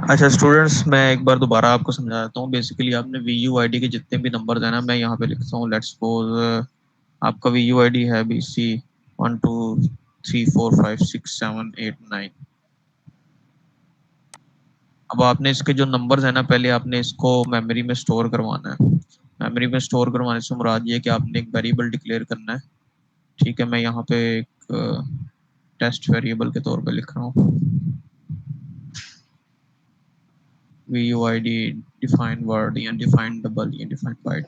अच्छा स्टूडेंट्स, मैं एक बार दोबारा आपको समझा देता हूँ। बेसिकली आपने वी यू आई डी के जितने भी नंबर है ना, मैं यहाँ पे लिखता हूँ। लेट्स सपोज आपका वी यू आई डी है बी सी 1 2 3 4 5 6 7 8 9। अब आपने इसके जो नंबर्स हैं ना, पहले आपने इसको मेमोरी में स्टोर करवाना है। मेमोरी में स्टोर करवाने से मुराद ये है कि आपने एक वेरिएबल डिक्लेयर करना है। ठीक है, मैं यहाँ पे एक टेस्ट वेरिएबल के तौर पे लिख रहा हूँ। V U I D define word या डिफाइन डबल या डिफाइन बाइट।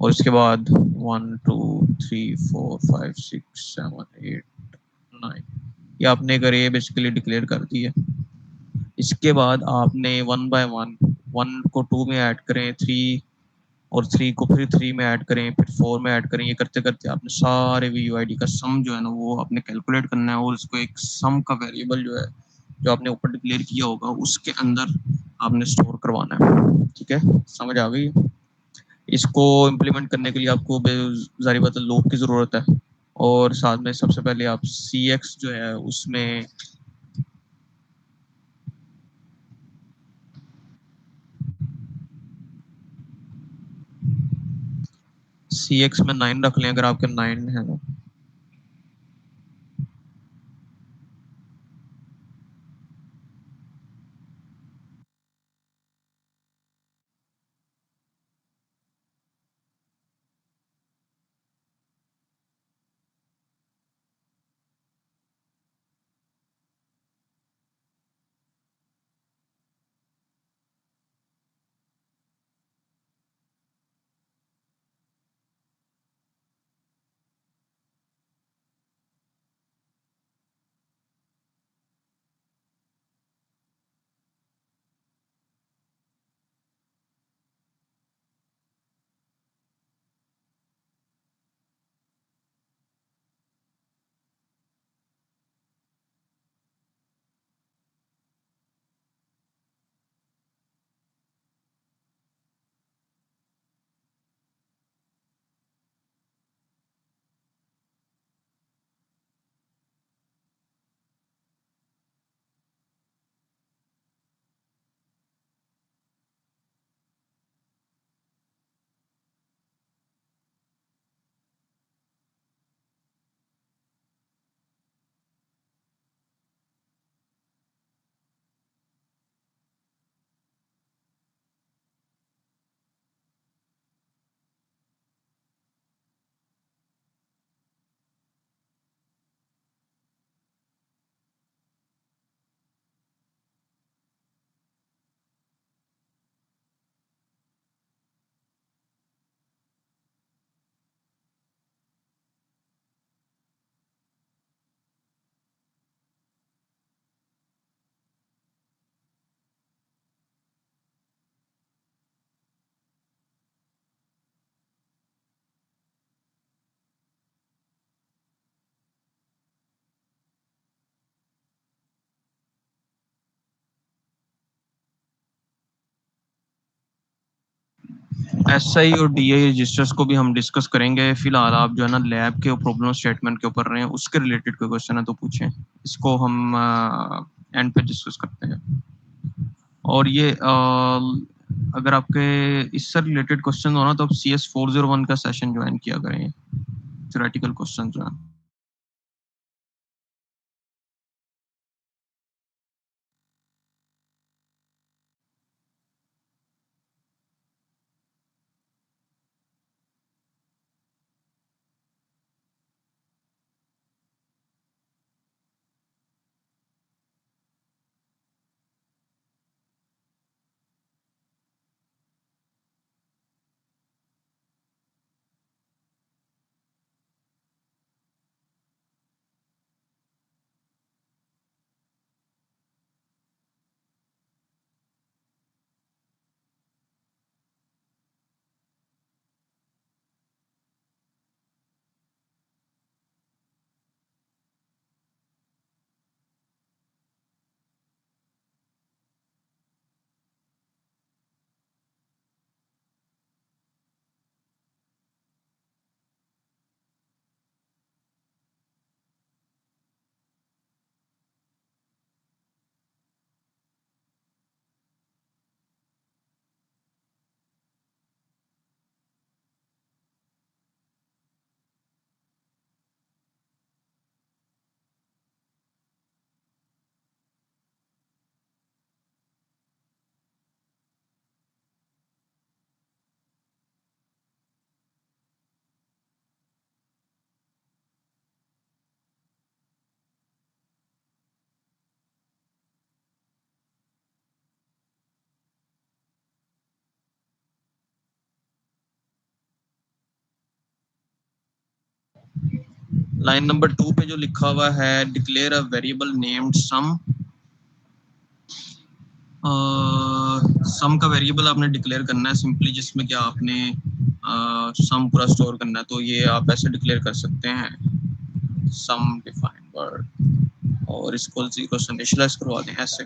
और इसके बाद 1 2 3 4 5 6 7 8 9, ये आपने एक अरे बेसिकली डिक्लेयर कर दी है। इसके बाद आपने वन बाय वन, वन को टू में ऐड करें, थ्री और थ्री को फिर थ्री में ऐड करें, फिर फोर में ऐड करें। ये करते करते आपने सारे वी यू आई डी का सम जो है ना, वो आपने कैलकुलेट करना है। और इसको एक सम का वेरिएबल जो है, जो आपने ऊपर डिक्लेयर किया होगा, उसके अंदर आपने स्टोर करवाना है। ठीक है, समझ आ गई? इसको इम्प्लीमेंट करने के लिए आपको जारी बात है लूप की ज़रूरत है। और साथ में सबसे पहले आप सी एक्स जो है उसमें सी एक्स में 9 रख लें, अगर आपके 9 है तो। एस आई और डी आई रजिस्टर्स को भी हम डिस्कस करेंगे। फिलहाल आप जो है ना लैब के प्रॉब्लम स्टेटमेंट के ऊपर रहे हैं, उसके रिलेटेड कोई क्वेश्चन है तो पूछें। इसको हम एंड पे डिस्कस करते हैं। और ये अगर आपके इससे रिलेटेड क्वेश्चन हो ना, तो आप सी एस 401 का सेशन ज्वाइन किया करें, थ्योरेटिकल क्वेश्चन जो है। लाइन नंबर 2 पे जो लिखा हुआ है डिक्लेयर अ वेरिएबल नेम्ड सम, सम का वेरिएबल आपने डिक्लेयर करना है सिंपली, जिसमें क्या आपने सम पूरा स्टोर करना है। तो ये आप ऐसे डिक्लेयर कर सकते हैं सम डिफाइन वर्ड, और इसको जीरो से इनिशियलाइज करवा दें ऐसे।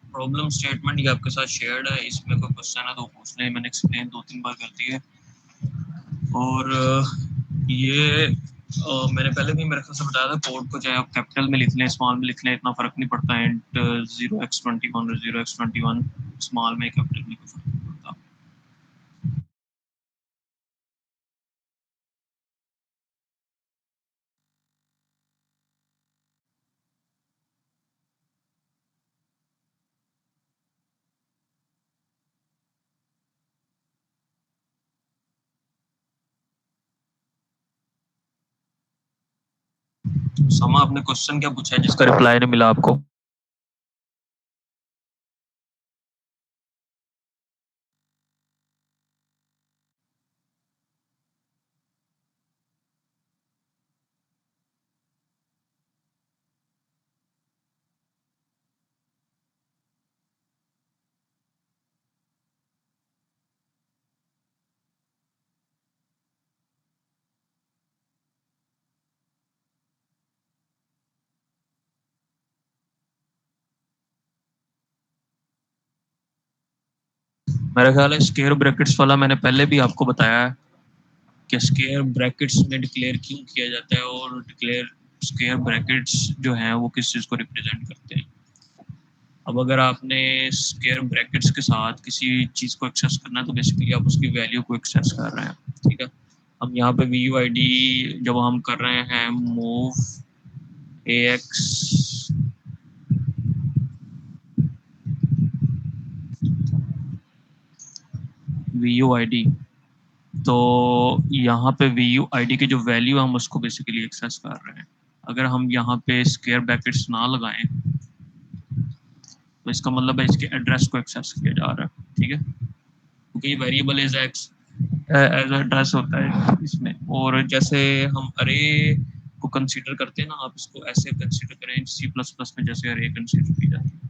प्रॉब्लम स्टेटमेंट ये आपके साथ शेयर्ड है, इसमें कोई क्वेश्चन है तो पूछ लें, मैंने एक्सप्लेन 2-3 बार कर दी है। और ये मैंने पहले भी मेरे ख्याल से बताया था, कोड को चाहे आप कैपिटल में लिख लें स्मॉल में लिख लें, इतना फर्क नहीं पड़ता है। 0x21 और 0x21 स्मॉल में कैपिटल में कोई फर्क नहीं पड़ता। समा, आपने क्वेश्चन क्या पूछा है जिसका रिप्लाई नहीं मिला आपको? मेरा ख्याल है स्क्वायर ब्रैकेट्स वाला मैंने पहले भी आपको बताया है कि स्क्वायर ब्रैकेट्स में डिक्लेयर क्यों किया जाता है, और डिक्लेयर स्क्वायर ब्रैकेट्स जो हैं वो किस चीज़ को रिप्रेजेंट करते हैं। अब अगर आपने स्क्वायर ब्रैकेट्स के साथ किसी चीज़ को एक्सेस करना है तो बेसिकली आप उसकी वैल्यू को एक्सेस कर रहे हैं, ठीक है। हम यहाँ पे वी यू आई डी जब हम कर रहे हैं move A X V U I D, तो यहाँ पे वी यू आई डी की जो वैल्यू हम उसको बेसिकली एक्सेस कर रहे हैं। अगर हम यहाँ पे स्क्वायर ब्रैकेट्स ना लगाएं तो इसका मतलब है इसके एड्रेस को एक्सेस किया जा रहा है, ठीक है, क्योंकि variable is X. As address होता है इसमें। और जैसे हम अरे को कंसीडर करते हैं ना, आप इसको ऐसे कंसीडर करें सी प्लस प्लस में जैसे अरे कंसीडर की जाती है।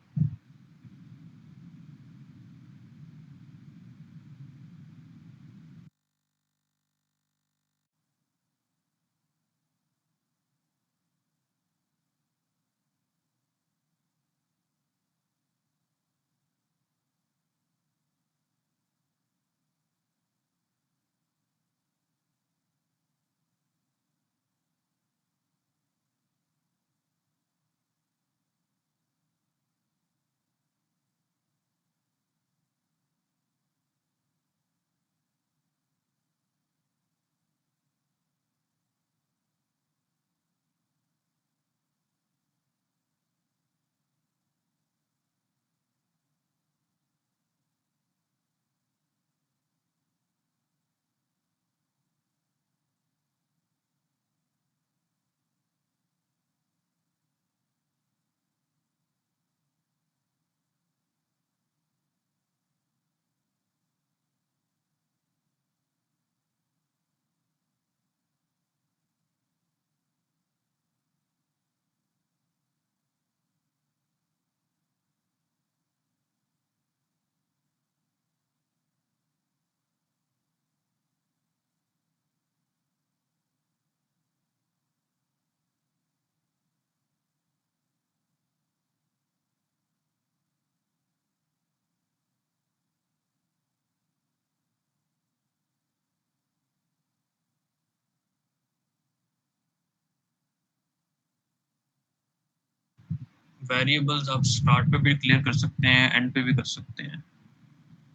वेरिएबल्स आप स्टार्ट पे भी क्लियर कर सकते हैं, एंड पे भी कर सकते हैं।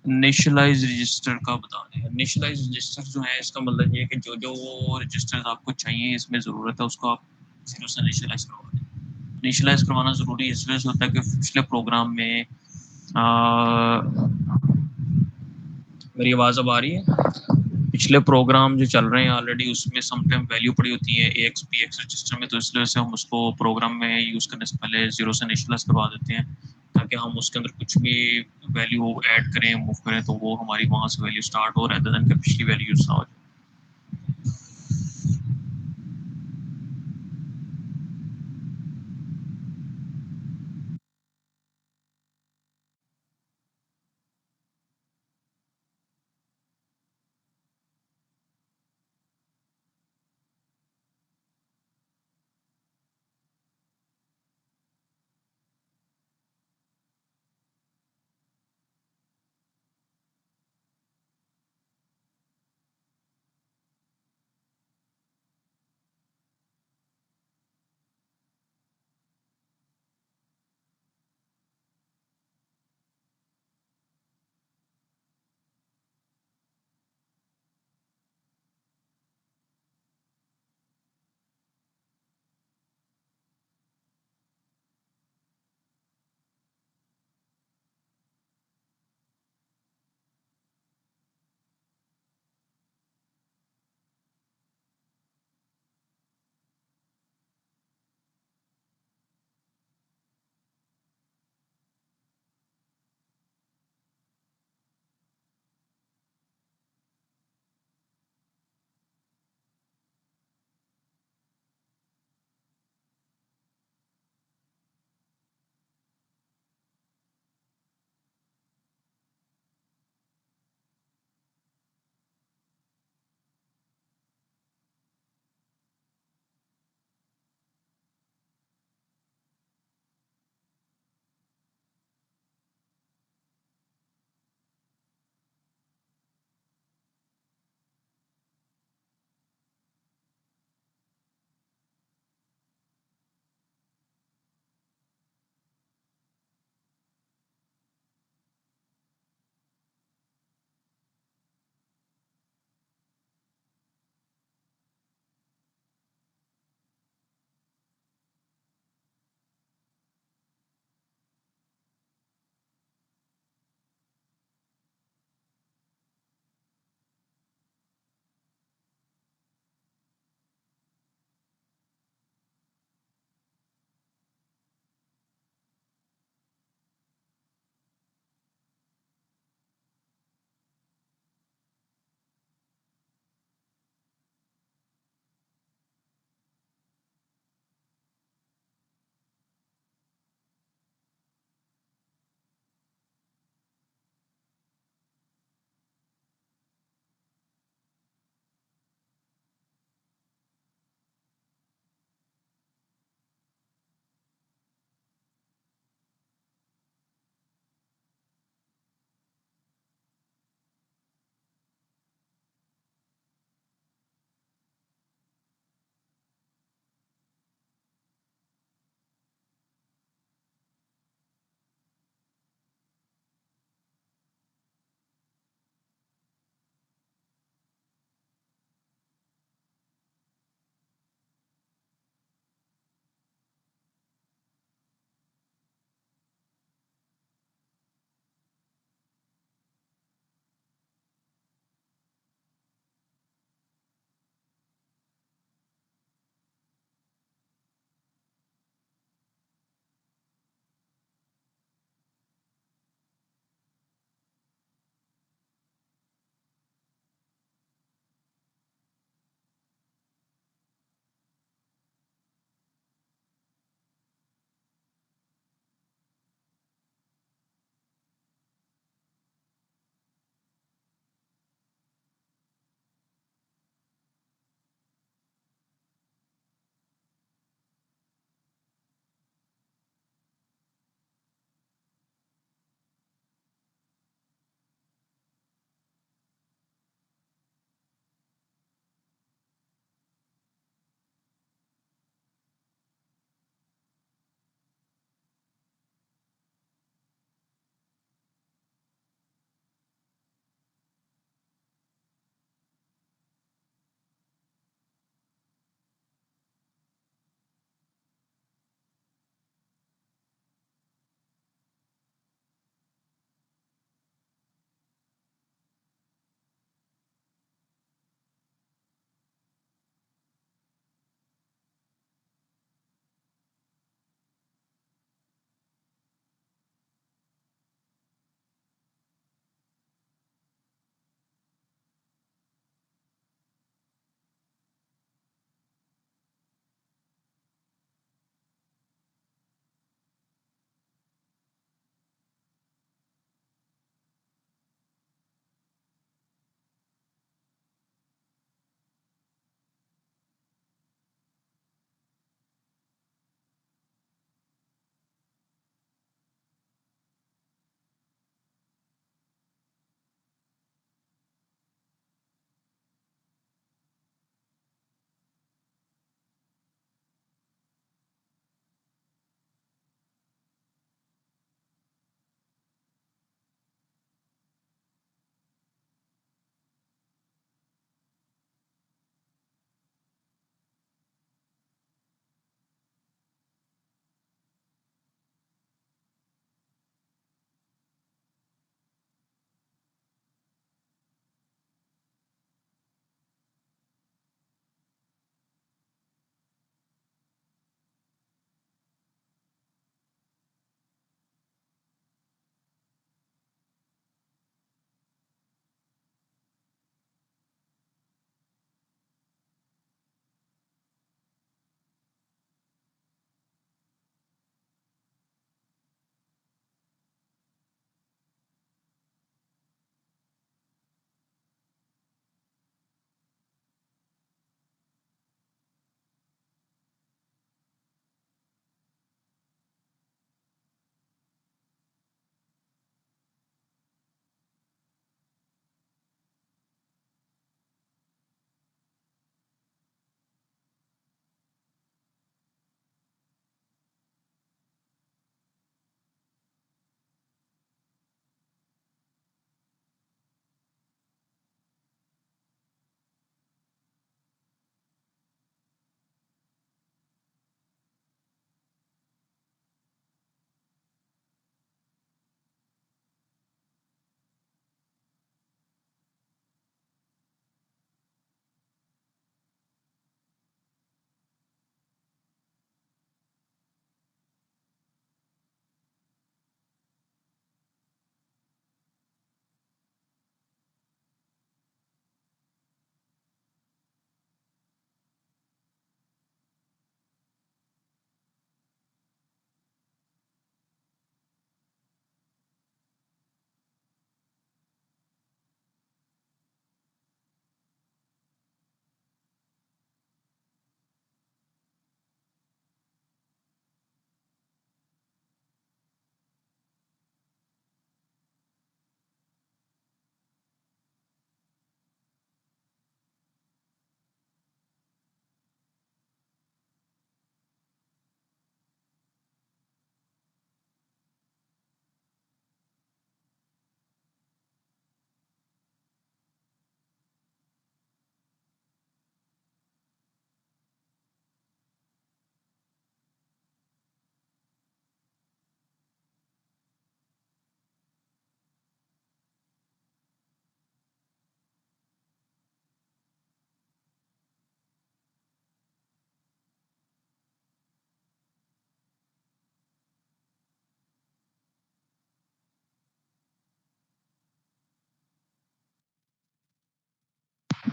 इनिशियलाइज रजिस्टर का बता दें। इनिशियलाइज रजिस्टर जो है इसका मतलब ये है कि जो जो वो रजिस्टर्स आपको चाहिए इसमें ज़रूरत है उसको आप जीरो से इनिशियलाइज करवा दें। इनिशियलाइज करवाना ज़रूरी इस वजह से होता है कि पिछले प्रोग्राम में मेरी आवाज़ अब आ रही है? पिछले प्रोग्राम जो चल रहे हैं ऑलरेडी उसमें सम टाइम वैल्यू पड़ी होती है ए एक्स पी एक्स रजिस्टर में, तो इस वजह से हम उसको प्रोग्राम में यूज़ करने से पहले जीरो से इनिशियलाइज करवा देते हैं, ताकि हम उसके अंदर कुछ भी वैल्यू ऐड करें मूव करें तो वो हमारी वहाँ से वैल्यू स्टार्ट हो रहा है, पिछली वैल्यू यूज ना हो जाए।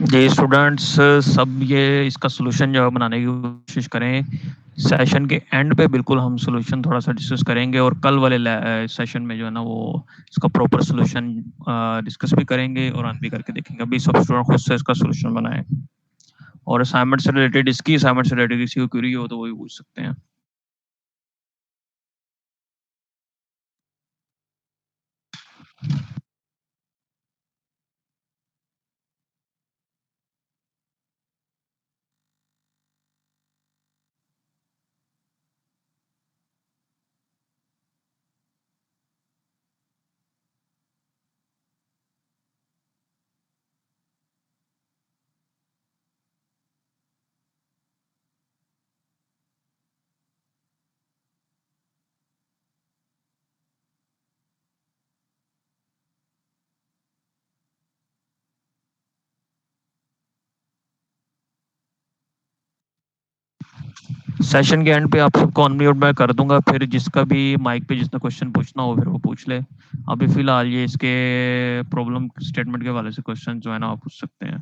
जी स्टूडेंट्स, सब ये इसका सॉल्यूशन जो है बनाने की कोशिश करें। सेशन के एंड पे बिल्कुल हम सॉल्यूशन थोड़ा सा डिस्कस करेंगे, और कल वाले सेशन में जो है ना वो इसका प्रॉपर सॉल्यूशन डिस्कस भी करेंगे और रन भी करके देखेंगे। अभी सब स्टूडेंट खुद से इसका सॉल्यूशन बनाएं, और असाइनमेंट से रिलेटेड, इसकी असाइनमेंट से रिलेटेड किसी को क्वेरी हो तो वो भी पूछ सकते हैं। सेशन के एंड पे आप सबको अनम्यूट मैं कर दूंगा, फिर जिसका भी माइक पे जिसने क्वेश्चन पूछना हो फिर वो पूछ ले। अभी फिलहाल ये इसके प्रॉब्लम स्टेटमेंट के हवाले से क्वेश्चन जो है ना आप पूछ सकते हैं।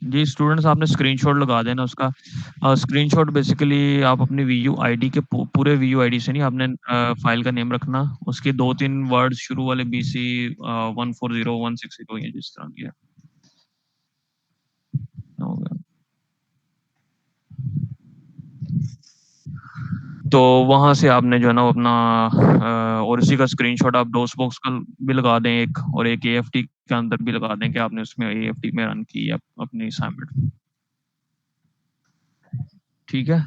जी स्टूडेंट्स, आपने स्क्रीनशॉट लगा देना उसका। स्क्रीनशॉट बेसिकली आप अपने वीयू आईडी के पूरे वीयू आईडी से नहीं, आपने फाइल का नेम रखना, उसके दो तीन वर्ड शुरू वाले BC 140160 ये जिस तरह की है। हो गया। तो वहां से आपने जो है ना वो अपना और इसी का स्क्रीनशॉट आप डोस बॉक्स का भी लगा दें एक, और एक AFT के अंदर भी लगा दें कि आपने उसमें AFT में रन की है अपनी असाइनमेंट। ठीक है।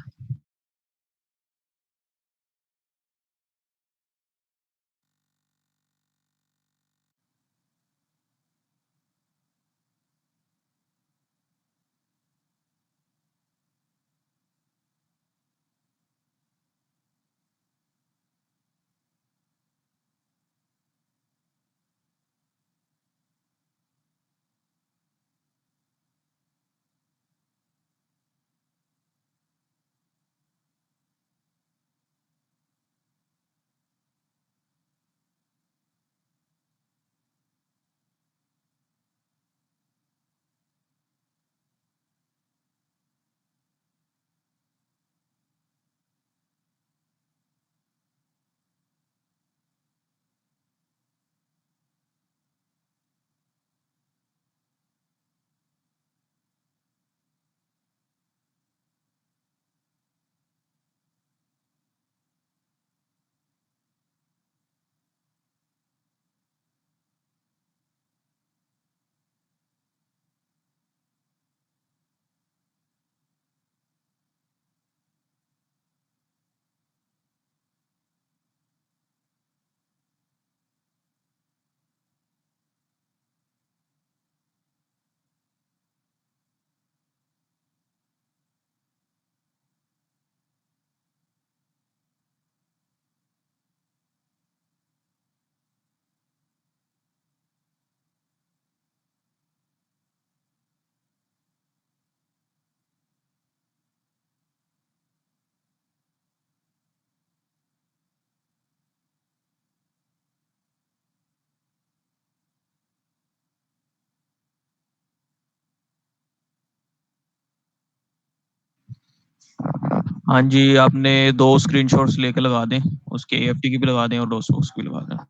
हाँ जी, आपने दो स्क्रीनशॉट्स लेके लगा दें, उसके एएफटी की भी लगा दें और डॉसबॉक्स की भी लगा दें।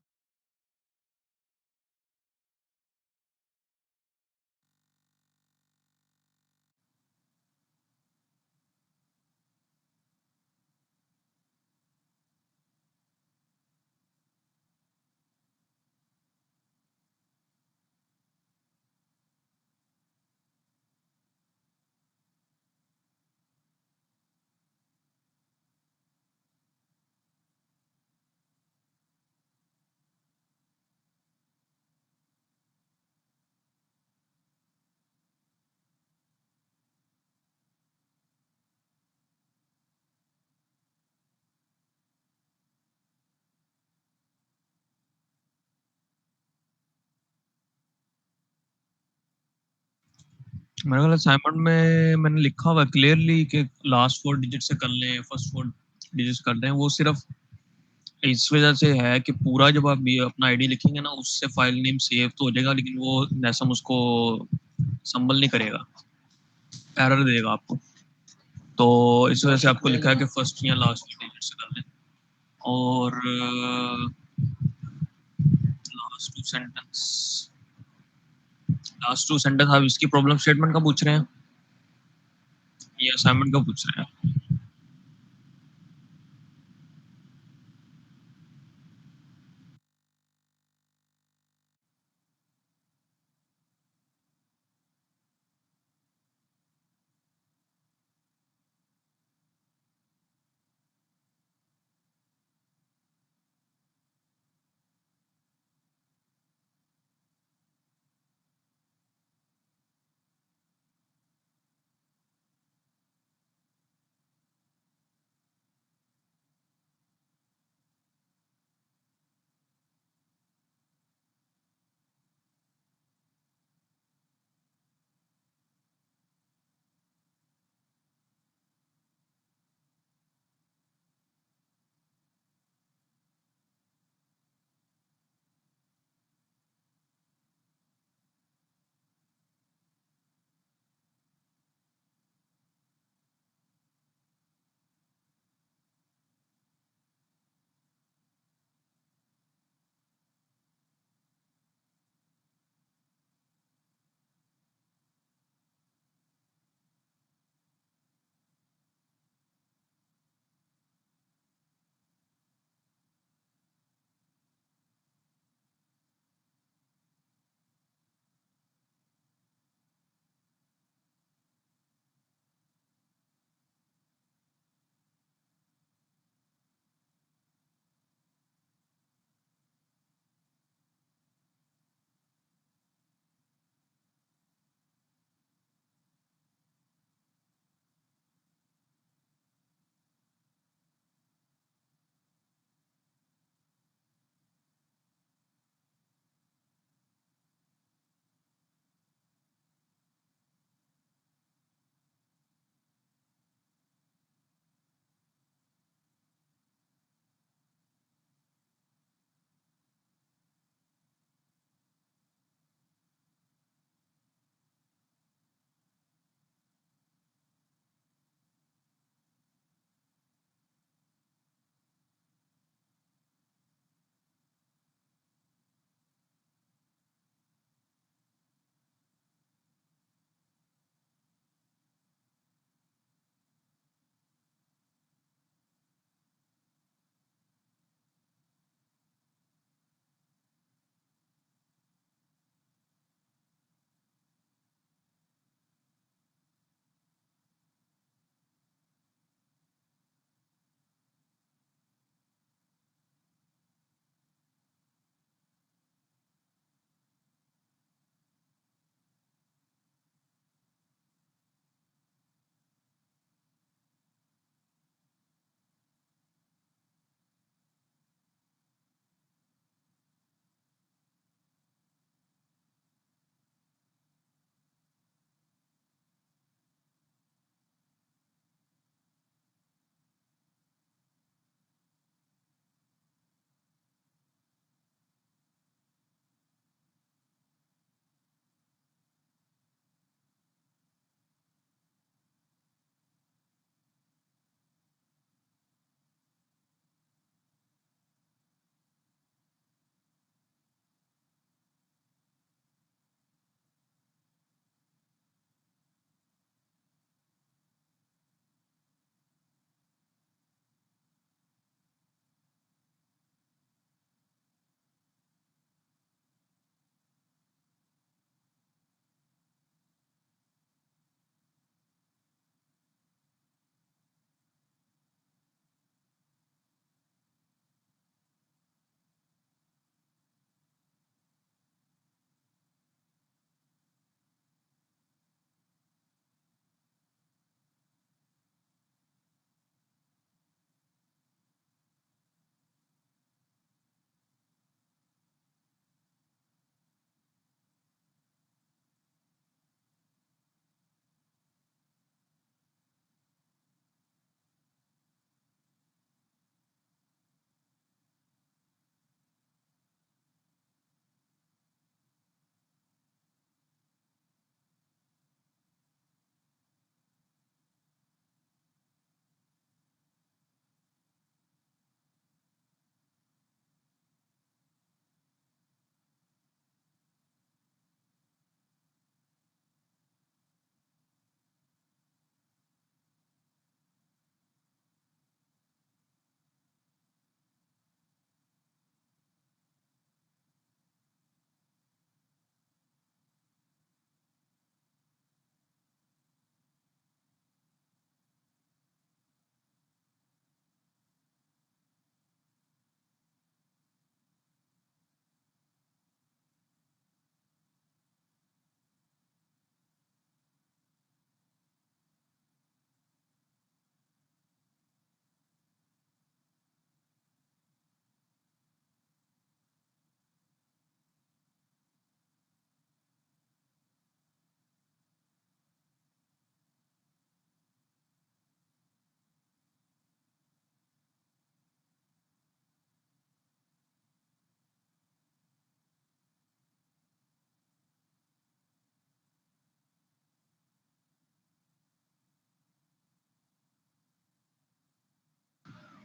मेरे ख्याल असाइनमेंट में मैंने लिखा हुआ क्लियरली कि लास्ट फोर डिजिट से कर लें, फर्स्ट फोर डिजिट्स कर लें। वो सिर्फ इस वजह से है कि पूरा जब आप ये अपना आईडी लिखेंगे ना, उससे फाइल नेम सेव तो हो जाएगा, लेकिन वो नेसम उसको संबल नहीं करेगा, एरर देगा आपको। तो इस वजह से आपको लिखा है कि फर्स्ट या लास्ट डिजिट से कर लें। और last two sentence, last two sentence आप इसकी प्रॉब्लम स्टेटमेंट का पूछ रहे हैं या असाइनमेंट का पूछ रहे हैं?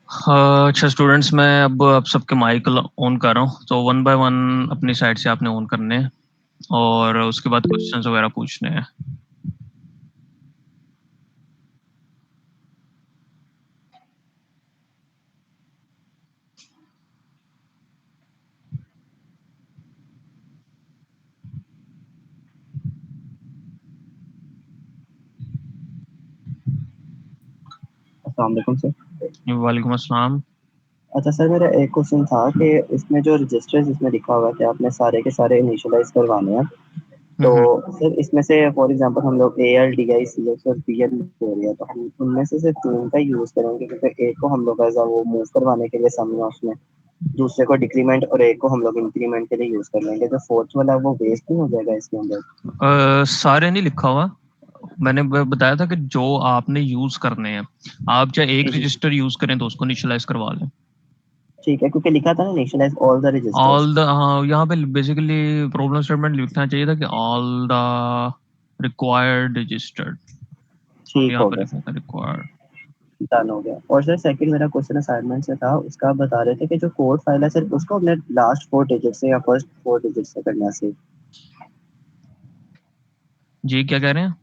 अच्छा स्टूडेंट्स, मैं अब सबके माइक ऑन कर रहा हूँ, तो वन बाय वन अपनी साइड से आपने ऑन करने हैं और उसके बाद क्वेश्चंस वगैरह पूछने हैं। अस्सलाम वालेकुम सर। वालेकुम अस्सलाम। अच्छा सर, मेरा एक क्वेश्चन था कि इसमें जो रजिस्टर्स इसमें लिखा हुआ है कि आपने सारे के सारे इनिशियलाइज करवाने हैं, तो हम्म। सर इसमें से फॉर एग्जांपल हम लोग A L D I C X और पी एल ले रहे हैं, तो हम उनमें से सिर्फ तीन का यूज करेंगे क्योंकि एक को हम लोग एज वो मूव करवाने के लिए समझा उसमें, दूसरे को डिक्रीमेंट और एक को हम लोग इंक्रीमेंट के लिए यूज कर लेंगे। जो फोर्थ वाला है वो वेस्ट नहीं हो जाएगा इसके अंदर? सारे नहीं लिखा हुआ, मैंने बताया था कि जो आपने यूज करने हैं, आप चाहे जी एक जी, रजिस्टर यूज करें तो उसको इनिशियलाइज करवा लें। ठीक है, क्योंकि लिखा था ना initialize all the registers. All the, हाँ यहाँ पे बेसिकली प्रॉब्लम स्टेटमेंट लिखना चाहिए था कि ऑल द रिक्वायर्ड रजिस्टर्ड, हम ठीक यहाँ हो पे गया लिखना सर, था रिक्वायर्ड। डन हो गया। और सर सेकंड मेरा क्वेश्चन असाइनमेंट से था, उसका आप बता रहे थे कि जो कोड फाइल है सर उसको हमने लास्ट फोर डिजिट से या फर्स्ट फोर डिजिट से करना है जी क्या कह रहे हैं?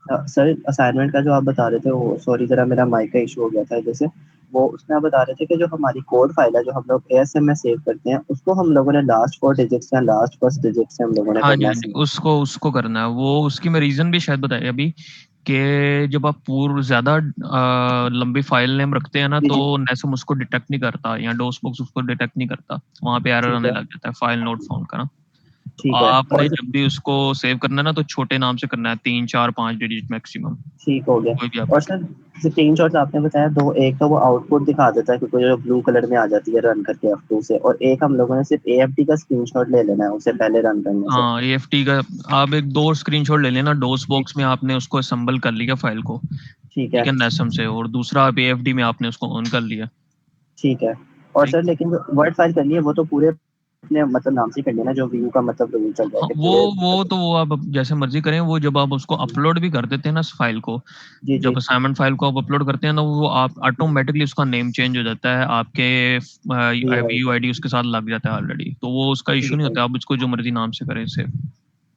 सर असाइनमेंट का जो आप बता रहे थे वो, सॉरी जरा मेरा माइक का इशू हो गया था जैसे, वो उसमें आप बता रहे थे कि जो हमारी कोड फाइल है जो हम लोग एएसएम में सेव करते हैं उसको हम लोगों ने लास्ट फोर डिजिट से या लास्ट फर्स्ट डिजिट से हम लोगों ने हाँ जी करना हाँ जी, है। उसको उसको करना है वो, उसकी मैं रीजन भी शायद बताया अभी कि जब आप पूर्व ज्यादा लंबी फाइल नेम रखते हैं ना, जी तो जी, नेसम उसको डिटेक्ट नहीं करता या डोस बॉक्स उसको डिटेक्ट नहीं करता, वहां पे एरर ठीक आने है, लग जाता है फाइल नोट फाउंड का ना। तो ठीक है। आपने और जब भी उसको सेव करना है ना, तो छोटे नाम से करना है, 3 4 5 डिजिट मैक्सिमम, ठीक हो गया। कोई भी आप और रखें। सर जैसे तीन शॉट्स आपने बताया, दो, एक तो वो आउटपुट दिखा देता है क्योंकि जो ब्लू कलर में आ जाती है रन करके F2 से, और एक हम लोगों ने सिर्फ एएफडी का स्क्रीनशॉट ले लेना है उससे पहले रन करने से। हाँ एएफटी का, आप एक दो स्क्रीनशॉट ले लेना, डोस बॉक्स में आपने उसको असेंबल कर लिया फाइल को, ठीक है, ठीक है, नेसम से, और दूसरा आप एएफडी में आपने उसको ऑन कर लिया। ठीक है। और ठीक। सर लेकिन जो वर्ड फाइल करनी है वो तो पूरे अपने मतलब नाम से ही कर लेना, जो व्यू का मतलब व्यू चल जाए हाँ कि वो पूरे वो मतलब। तो वो आप जैसे मर्जी करें, वो जब आप उसको अपलोड भी कर देते हैं ना इस फाइल को, जी जब जी, असाइनमेंट फाइल को आप अपलोड करते हैं ना, वो आप ऑटोमेटिकली उसका नेम चेंज हो जाता है, आपके व्यू आई, व्यू आईडी उसके साथ लग जाता है ऑलरेडी, तो वो उसका इशू ठीक नहीं है, होता, आप इसको जो मर्जी नाम से करें सेव।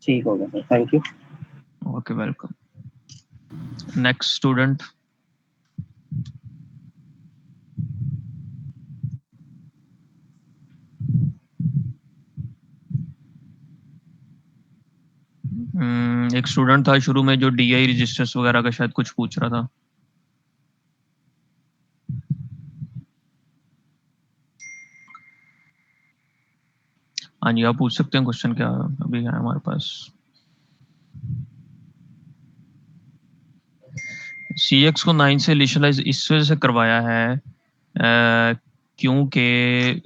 ठीक होगा sir, thank you. Okay welcome. Next student. एक स्टूडेंट था शुरू में जो डीआई रजिस्टर्स वगैरह का शायद कुछ पूछ रहा था। हाँ जी, आप पूछ सकते हैं क्वेश्चन, क्या अभी है हमारे पास। सी एक्स को 9 से इनिशियलाइज इस वजह से करवाया है क्योंकि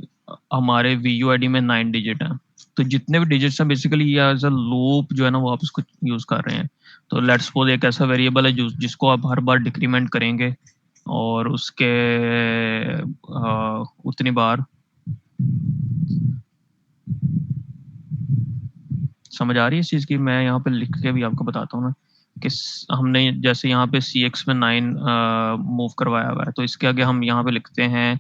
हमारे वी यू आई डी में 9 डिजिट है, तो जितने भी डिजिट्स हैं बेसिकली ये एज अ लूप जो है ना, वो आप इसको यूज कर रहे हैं। तो लेट्स सपोज एक ऐसा वेरिएबल है जिसको आप हर बार डिक्रीमेंट करेंगे, और उसके उतनी बार, समझ आ रही है इस चीज़ की, मैं यहाँ पे लिख के भी आपको बताता हूँ ना, कि हमने जैसे यहाँ पे सी एक्स में 9 मूव करवाया हुआ है, तो इसके आगे हम यहाँ पे लिखते हैं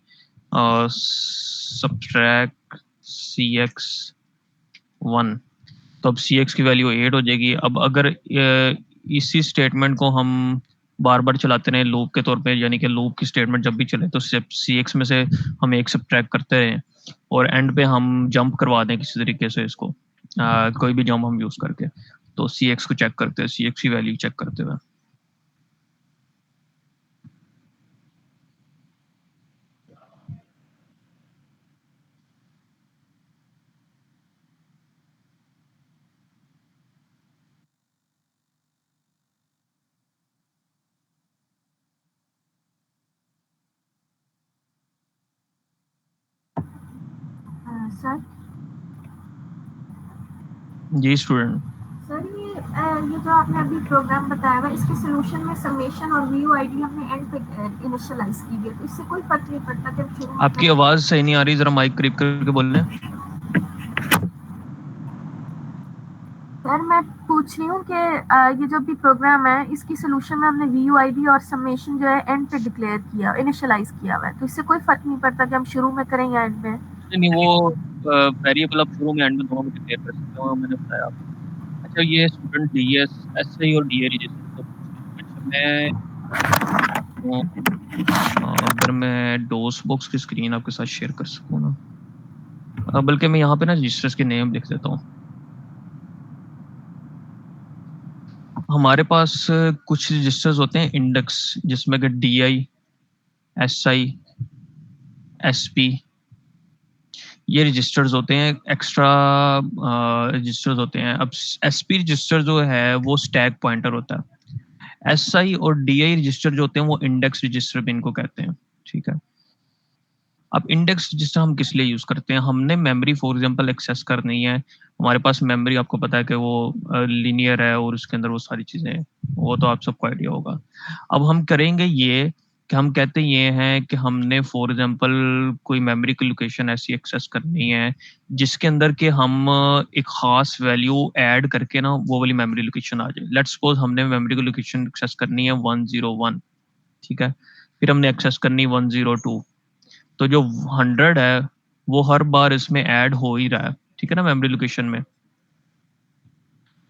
सब्ट्रैक्ट CX1, तो अब CX की वैल्यू 8 हो जाएगी। अब अगर इसी स्टेटमेंट को हम बार बार चलाते रहे लूप के तौर पे, यानी कि लूप की स्टेटमेंट जब भी चले तो CX में से हम एक सब्ट्रैक्ट करते रहें, और एंड पे हम जंप करवा दें किसी तरीके से इसको, कोई भी जंप हम यूज करके, तो CX को चेक करते हैं, CX की वैल्यू चेक करते हुए। सर जी स्टूडेंट। सर ये जो आपने अभी प्रोग्राम बताया हुआ इसके सोल्यूशन में समेशन और व्यू आईडी हमने एंड पे इनिशियलाइज की है, तो इससे कोई फर्क नहीं पड़ता जब शुरू में आपकी करें। आवाज सही नहीं आ रही, जरा माइक करीब करके बोल लें। सर मैं पूछ पूछ रही हूँ कि ये जो भी प्रोग्राम है इसकी सोल्यूशन में हमने VUID और समेशन जो है एंड पे डिक्लेयर किया, इनिशियलाइज किया हुआ है, तो इससे कोई फर्क नहीं पड़ता कि हम शुरू में करें या एंड में? नहीं, वो वेरिएबल आप शुरू में एंड में दोनों में डिक्लेयर कर सकते हो, मैंने बताया आपको। अच्छा, ये स्टूडेंट डीएस एसआई और डीए रजिस्टर तो अच्छा, मैं अगर मैं डोस बॉक्स की स्क्रीन आपके साथ शेयर कर सकूँ ना, बल्कि मैं यहाँ पे ना रजिस्टर्स के नेम लिख देता हूँ। हमारे पास कुछ रजिस्टर्स होते हैं इंडेक्स, जिसमें कि DI, SI, SP, ये रजिस्टर्स होते हैं, एक्स्ट्रा रजिस्टर्स होते हैं। अब SP रजिस्टर जो है वो स्टैक पॉइंटर होता है। SI और DI रजिस्टर जो होते हैं वो इंडेक्स रजिस्टर भी इनको कहते हैं, ठीक है। अब इंडेक्स रजिस्टर हम किस लिए यूज करते हैं? हमने मेमोरी फॉर एग्जांपल एक्सेस करनी है, हमारे पास मेमोरी आपको पता है कि वो लीनियर है और उसके अंदर वो सारी चीजें हैं, वो तो आप सबको आइडिया होगा। अब हम करेंगे ये कि हम कहते ये हैं कि हमने फॉर एग्जांपल कोई मेमोरी की लोकेशन ऐसी एक्सेस करनी है जिसके अंदर के हम एक खास वैल्यू ऐड करके ना वो वाली मेमोरी लोकेशन आ जाए। लेट्स सपोज हमने मेमोरी की लोकेशन एक्सेस करनी है 101, ठीक है, फिर हमने एक्सेस करनी 102, तो जो 100 है वो हर बार इसमें ऐड हो ही रहा है, ठीक है ना, मेमोरी लोकेशन में।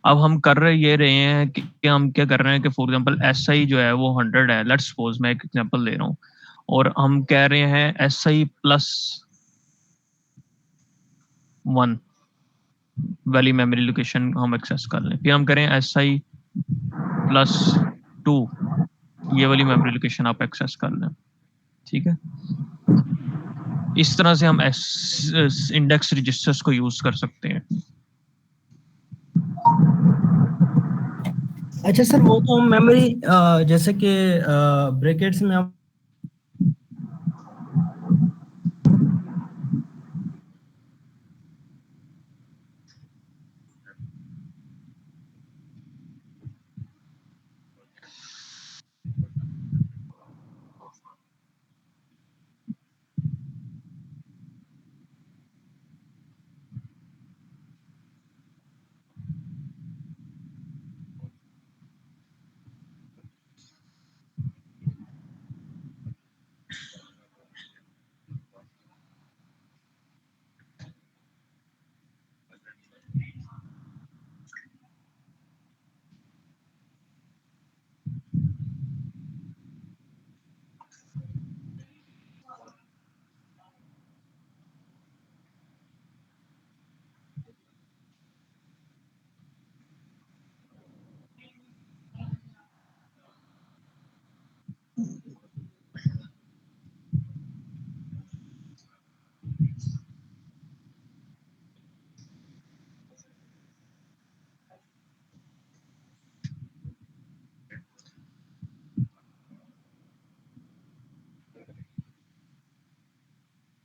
अब हम कर रहे हैं कि हम क्या कर रहे हैं कि फॉर एग्जांपल SI जो है वो 100 है, लेट्स सपोज, मैं एक एग्जांपल दे रहा हूँ, और हम कह रहे हैं SI प्लस 1 वाली मेमोरी लोकेशन हम एक्सेस कर लें, फिर हम करें SI प्लस 2, ये वाली मेमोरी लोकेशन आप एक्सेस कर लें, ठीक है। इस तरह से हम इंडेक्स रजिस्टर्स को यूज कर सकते हैं। अच्छा सर, वो तो हम मेमोरी जैसे कि ब्रैकेट्स में हम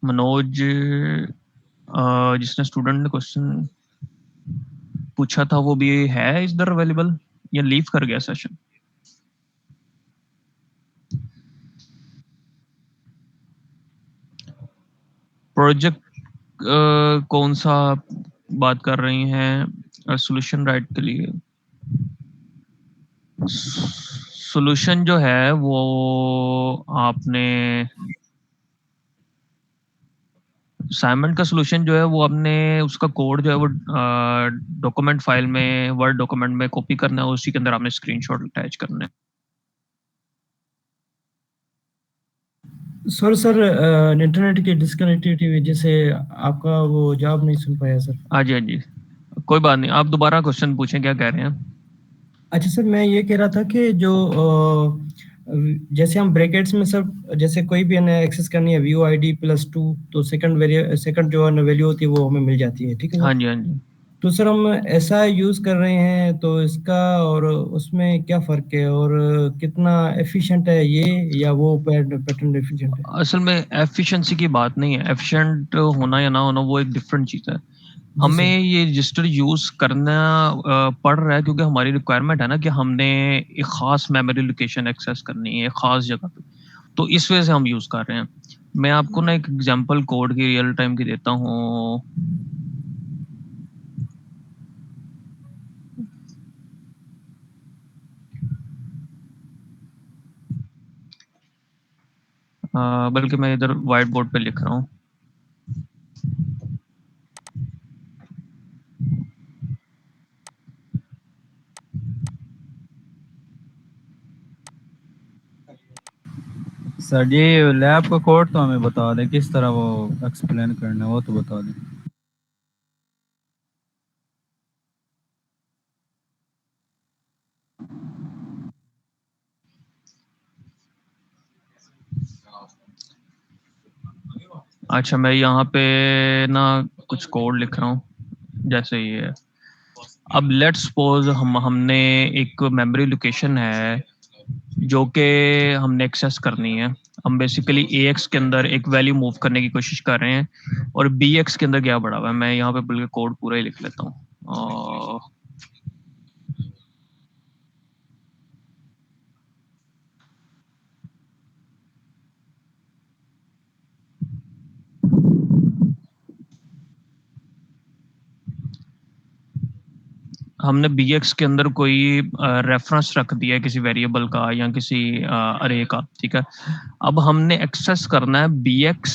मनोज, जिसने स्टूडेंट ने क्वेश्चन पूछा था वो भी है इधर अवेलेबल या लीव कर गया सेशन? प्रोजेक्ट कौन सा बात कर रही हैं? सॉल्यूशन राइट के लिए सॉल्यूशन जो है वो आपने असाइनमेंट का सॉल्यूशन जो है वो आपने उसका कोड जो है वो डॉक्यूमेंट फाइल में, वर्ड डॉक्यूमेंट में कॉपी करना है, उसी के अंदर आपने स्क्रीनशॉट अटैच करना है। सर इंटरनेट की डिस्कनेक्टिविटी की वजह से आपका वो जवाब नहीं सुन पाया सर। हाँ जी, हाँ जी, कोई बात नहीं, आप दोबारा क्वेश्चन पूछें, क्या कह रहे हैं? अच्छा सर, मैं ये कह रहा था कि जो जैसे हम ब्रैकेट्स में सर जैसे कोई भी हमें एक्सेस करनी है VUID +2, तो सेकंड जो वैल्यू होती है वो हमें मिल जाती है, ठीक है सर? हाँ जी, हाँ जी। तो सर हम ऐसा यूज कर रहे हैं तो इसका और उसमें क्या फर्क है, और कितना एफिशिएंट है ये, या वो पैटर्न एफिशिएंट है? असल में एफिशिएंसी की बात नहीं है, एफिशिएंट होना या ना होना वो एक डिफरेंट चीज़ है। जी हमें सर। ये रजिस्टर यूज करना पड़ रहा है क्योंकि हमारी रिक्वायरमेंट है ना कि हमने एक खास मेमोरी लोकेशन एक्सेस करनी है एक खास जगह पे, तो इस वजह से हम यूज कर रहे हैं। मैं आपको ना एक एग्जांपल कोड की रियल टाइम की देता हूँ। बल्कि मैं इधर व्हाइट बोर्ड पे लिख रहा हूँ। सर जी लैब का कोड तो हमें बता दें, किस तरह वो एक्सप्लेन करना है वो तो बता दें। अच्छा, मैं यहाँ पे ना कुछ कोड लिख रहा हूँ जैसे ये है। अब लेट्स सपोज हमने एक मेमोरी लोकेशन है जो कि हमने एक्सेस करनी है। हम बेसिकली AX के अंदर एक वैल्यू मूव करने की कोशिश कर रहे हैं और BX के अंदर क्या पड़ा हुआ है। मैं यहाँ पे बल्कि कोड पूरा ही लिख लेता हूँ। हमने BX के अंदर कोई रेफरेंस रख दिया है किसी वेरिएबल का या किसी अरे का, ठीक है। अब हमने एक्सेस करना है BX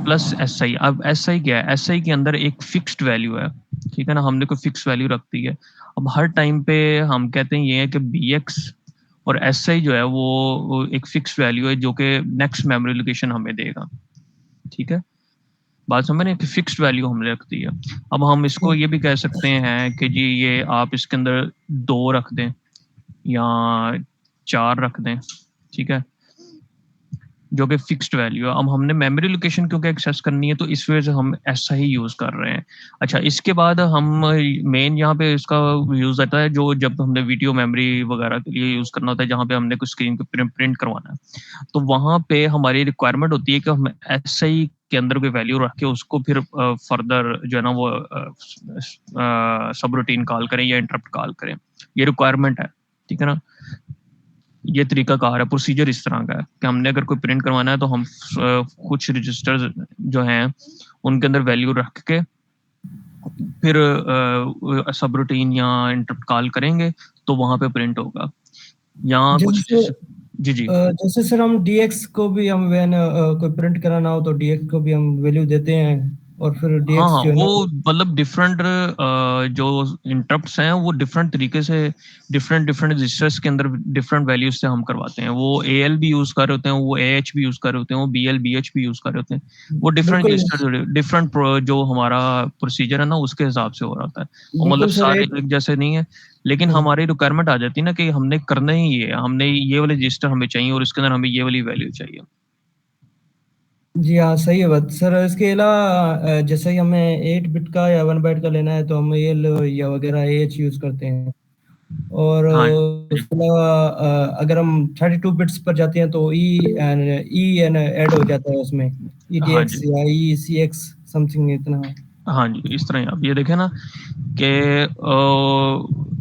प्लस SI। अब SI क्या है? SI के अंदर एक फिक्स्ड वैल्यू है, ठीक है ना। हमने कोई फिक्स वैल्यू रख दी है। अब हर टाइम पे हम कहते हैं ये है कि BX और SI जो है वो एक फिक्स वैल्यू है जो कि नेक्स्ट मेमोरी लोकेशन हमें देगा, ठीक है। बात समझ रहे हैं कि फिक्स्ड वैल्यू हमने रख दी है। अब हम इसको ये भी कह सकते हैं कि जी ये आप इसके अंदर 2 रख दें या 4 रख दें, ठीक है, जो कि फिक्स्ड वैल्यू है। अब हमने मेमोरी लोकेशन क्योंकि एक्सेस करनी है तो इस वजह से हम ऐसा ही यूज कर रहे हैं। अच्छा, इसके बाद हम मेन यहाँ पे इसका यूज आता है जो जब हमने वीडियो मेमोरी वगैरह के लिए यूज करना होता है, जहाँ पे हमने कुछ स्क्रीन पे प्रिंट करवाना है, तो वहां पे हमारी रिक्वायरमेंट होती है कि हम SI के अंदर कोई वैल्यू रख के उसको फिर फर्दर जो है ना वो सब रूटीन कॉल करें या इंटरप्ट कॉल करें। ये रिक्वायरमेंट है, ठीक है ना। ये तरीका कार है, प्रोसीजर इस तरह का है कि हमने अगर कोई प्रिंट करवाना है तो हम कुछ रजिस्टर्स जो हैं उनके अंदर वैल्यू रख के फिर सब रूटीन या इंटरप्ट कॉल करेंगे तो वहां पे प्रिंट होगा। यहाँ कुछ जैसे जी जी जैसे सर हम DX को भी हम वैन कोई प्रिंट कराना हो तो DX को भी हम वैल्यू देते हैं और फिर हाँ DX हाँ, जो है वो ना मतलब डिफरेंट जो इंटरप्ट्स हैं वो डिफरेंट तरीके से डिफरेंट डिफरेंट रजिस्टर्स के अंदर डिफरेंट वैल्यूज से हम करवाते हैं। वो AL भी यूज कर रहे होते हैं, वो AH भी यूज कर रहे होते हैं, वो BL BH भी यूज कर रहे होते हैं। वो डिफरेंट बिल्कुल रजिस्टर डिफरेंट जो हमारा प्रोसीजर है ना उसके हिसाब से हो रहा होता है। और मतलब बिल्कुल सर सारे एक एक जैसे नहीं है, लेकिन हमारी रिक्वायरमेंट आ जाती है ना कि हमने करना ही ये है, हमने ये वाले रजिस्टर हमें चाहिए और इसके अंदर हमें ये वाली वैल्यू चाहिए। जी हाँ सही है बात सर। इसके अलावा जैसे ही हमें 8 बिट का या 1 बाइट का लेना है तो हम AL या वगैरह AH यूज करते हैं। और हाँ जी, उसके अलावा अगर हम 32 बिट्स पर जाते हैं तो E एन ऐड हो जाता है उसमें हाँ ETX जी, या ECX समथिंग इतना। हाँ जी। इस तरह ही आप ये देखें ना कि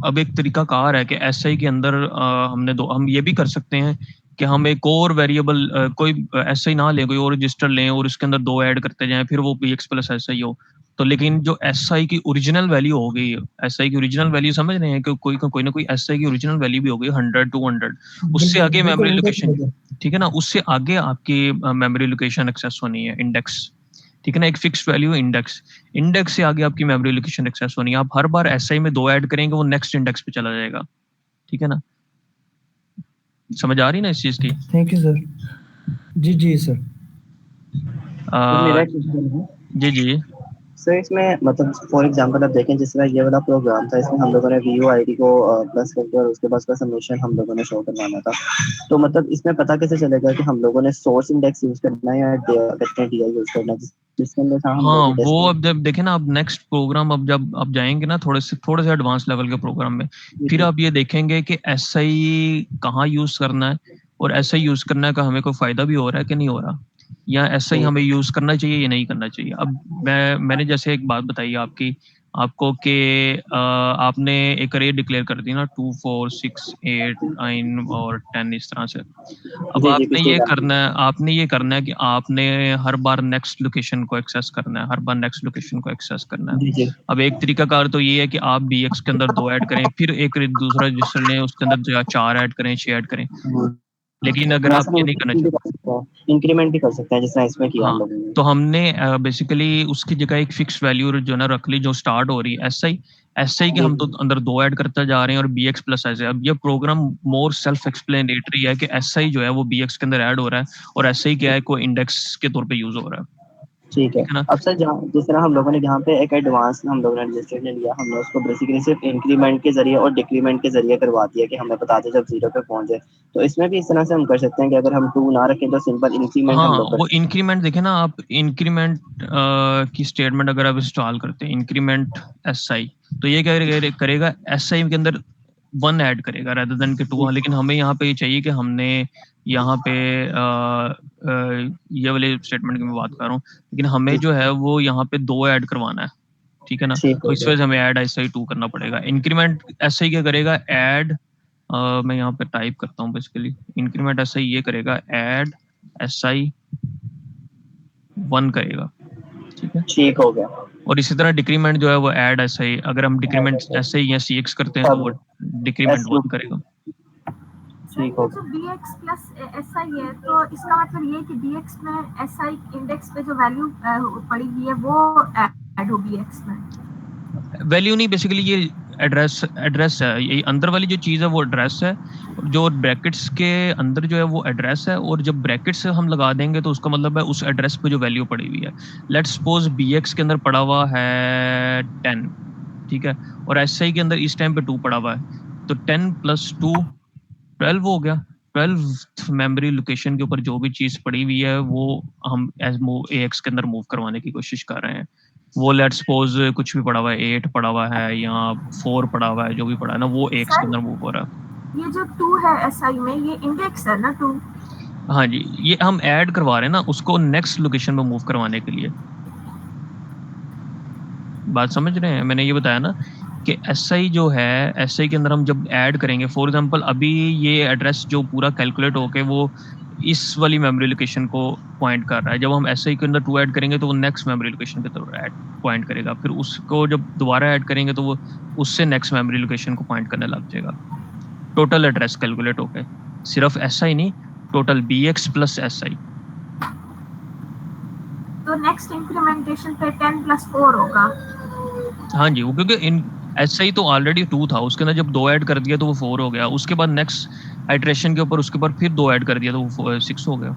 अब एक तरीका कार है कि SI के अंदर हमने दो, हम ये भी कर सकते हैं कि हम एक और वेरिएबल कोई SI ना लें, कोई और रजिस्टर लें और इसके अंदर 2 ऐड करते जाएं, फिर वो BX प्लस SI हो। तो लेकिन जो SI की ओरिजिनल वैल्यू हो गई, SI की ओरिजिनल वैल्यू समझ रहे हैं कि कोई ना कोई SI की ओरिजिनल वैल्यू भी हो गई 100 200, उससे बिल्कुल आगे बिल्कुल मेमोरी इंडेक्स लोकेशन, होता है। ठीक है ना, उससे आगे आपकी मेमोरी लोकेशन एक्सेस होनी है, इंडेक्स, ठीक है ना। एक फिक्स वैल्यू इंडेक्स, इंडेक्स से आगे आपकी मेमोरी लोकेशन एक्सेस होनी है। आप हर बार SI में 2 ऐड करेंगे वो नेक्स्ट इंडेक्स पे चला जाएगा, ठीक है ना। समझ आ रही है ना इस चीज की? Thank you sir. जी जी सर। तो मेरा आ, क्वेश्चन है जी जी सर, इसमें मतलब फॉर एग्जांपल आप देखें जिस तरह ये वाला प्रोग्राम था, इसमें हम लोगों ने VUID को प्लस करके और उसके बाद उसका सबमिशन हम लोगों ने शो करवाना था। तो मतलब इसमें पता कैसे चलेगा कि हम लोगों ने सोर्स इंडेक्स यूज करना है या कहते हैं DI यूज करना है, जिसके अंदर था हम हाँ, लोग वो टेस्ट अब जब देखें ना, अब नेक्स्ट प्रोग्राम, अब जब आप जाएंगे ना थोड़े से एडवांस लेवल के प्रोग्राम में, फिर में। आप ये देखेंगे कि SI कहाँ यूज करना है और SI यूज करने का हमें कोई फायदा भी हो रहा है कि नहीं हो रहा, या SI हमें यूज करना चाहिए या नहीं करना चाहिए। अब मैंने जैसे एक बात बताई आपको कि आपने एक अरे डिक्लेयर कर दी ना 2 4 6 8 9 और 10 इस तरह से। अब जी जी पिछली बार। आपने ये करना है कि आपने हर बार नेक्स्ट लोकेशन को एक्सेस करना है, हर बार नेक्स्ट लोकेशन को एक्सेस करना जी है। जी अब एक तरीका कार तो ये है कि आप BX के अंदर 2 ऐड करें, फिर एक दूसरा रजिस्टर लें उसके अंदर 4 ऐड करें 6 ऐड करें। लेकिन अगर आप ये नहीं करना चाहते, इंक्रीमेंट भी कर सकते हैं जिस तरह इसमें किया हम हाँ, लोगों ने। तो हमने बेसिकली उसकी जगह एक फिक्स वैल्यू जो है ना रख ली, जो स्टार्ट हो रही है एसआई के हम तो अंदर 2 ऐड करते जा रहे हैं और बीएक्स प्लस एसआई। अब ये प्रोग्राम मोर सेल्फ एक्सप्लेनेटरी है कि एसआई जो है वो बीएक्स के अंदर ऐड हो रहा है और एसआई क्या है, कोई इंडेक्स के तौर पे यूज हो रहा है। ठीक है। ठीक है ना? अब सर जहाँ जिस तरह हम लोगों ने यहाँ पे एक एडवांस हम लोगों ने रजिस्ट्रेशन लिया, हमने उसको बेसिकली सिर्फ इंक्रीमेंट के जरिए और डिक्रीमेंट के जरिए करवा दिया कि हमें बता दें जब 0 पे पहुंचे। तो इसमें भी इस तरह से हम कर सकते हैं कि अगर हम 2 ना रखें तो सिंपल इंक्रीमेंट हम हाँ, लोग कर वो सकते हैं। इंक्रीमेंट देखे ना आप, इंक्रीमेंट की स्टेटमेंट अगर आप इंस्टॉल करते हैं इंक्रीमेंट एसआई, तो ये क्या करेगा, एसआई के अंदर 1 ऐड करेगा रेदर देन के 2। लेकिन हमें यहाँ पे ये चाहिए कि हमने यहाँ पे ये वाले स्टेटमेंट की मैं बात कर रहा हूँ, लेकिन हमें जो है वो यहाँ पे 2 ऐड करवाना है। ठीक है ना? ठीक तो हो इस गया। वजह से हमें ऐड एसआई 2 करना पड़ेगा। इंक्रीमेंट एसआई क्या करेगा, ऐड मैं यहाँ पे टाइप करता हूँ बेसिकली, इंक्रीमेंट एसआई ये करेगा ऐड एसआई 1 करेगा। ठीक है? ठीक हो गया। और इसी तरह डिक्रीमेंट जो है वो ऐड ऐसे ही, अगर हम डिक्रीमेंट ऐसे ही या सीएक्स करते हैं तो वो डिक्रीमेंट 1 करेगा। सर ठीक हो ये जो bx प्लस si है, तो इसका मतलब ये कि bx में si इंडेक्स पे जो वैल्यू पड़ी हुई है वो ऐड होगी x में। वैल्यू नहीं, बेसिकली ये एड्रेस है, ये अंदर वाली जो चीज़ है वो एड्रेस है, जो ब्रैकेट्स के अंदर जो है वो एड्रेस है, और जब ब्रैकेट्स हम लगा देंगे तो उसका मतलब है उस एड्रेस पे जो वैल्यू पड़ी हुई है। लेट्स सपोज बीएक्स के अंदर पड़ा हुआ है 10, ठीक है, और एसआई के अंदर इस टाइम पे 2 पड़ा हुआ है, तो 10 + 2 12 हो गया। 12 मेमोरी लोकेशन के ऊपर जो भी चीज़ पड़ी हुई है वो हम एज मूव AX के अंदर मूव करवाने की कोशिश कर रहे हैं। वो लेट्स सपोज कुछ भी पड़ा हुआ है, 8 पड़ा हुआ है या 4 पड़ा हुआ है, जो भी पड़ा है ना वो AX के अंदर मूव हो रहा है। ये जो 2 है si में, ये इंडेक्स है ना 2? हाँ जी, ये हम ऐड करवा रहे हैं ना उसको नेक्स्ट लोकेशन में मूव करवाने के लिए। बात समझ रहे हैं? मैंने ये बताया ना कि एसआई जो है, एसआई के अंदर हम जब ऐड करेंगे, फॉर एग्जांपल अभी ये एड्रेस जो पूरा कैलकुलेट होके वो इस वाली मेमोरी लोकेशन को पॉइंट कर रहा है, जब हम एसआई के अंदर 2 ऐड करेंगे तो वो नेक्स्ट मेमोरी लोकेशन की तरफ पॉइंट करेगा, फिर उसको जब दोबारा ऐड करेंगे तो वो उससे नेक्स्ट मेमोरी लोकेशन को पॉइंट करने लग जाएगा। टोटल एड्रेस कैलकुलेट होके, सिर्फ एसआई नहीं, टोटल बीएक्स प्लस एसआई। तो नेक्स्ट इंक्रीमेंटेशन पे 10 + 4 होगा। हाँ जी, वो क्योंकि इन एसआई तो ऑलरेडी 2 था, उसके अंदर जब 2 ऐड कर दिया तो वो 4 हो गया, उसके बाद नेक्स्ट आइट्रेशन के ऊपर उसके ऊपर फिर 2 ऐड कर दिया तो वो 6 हो गया।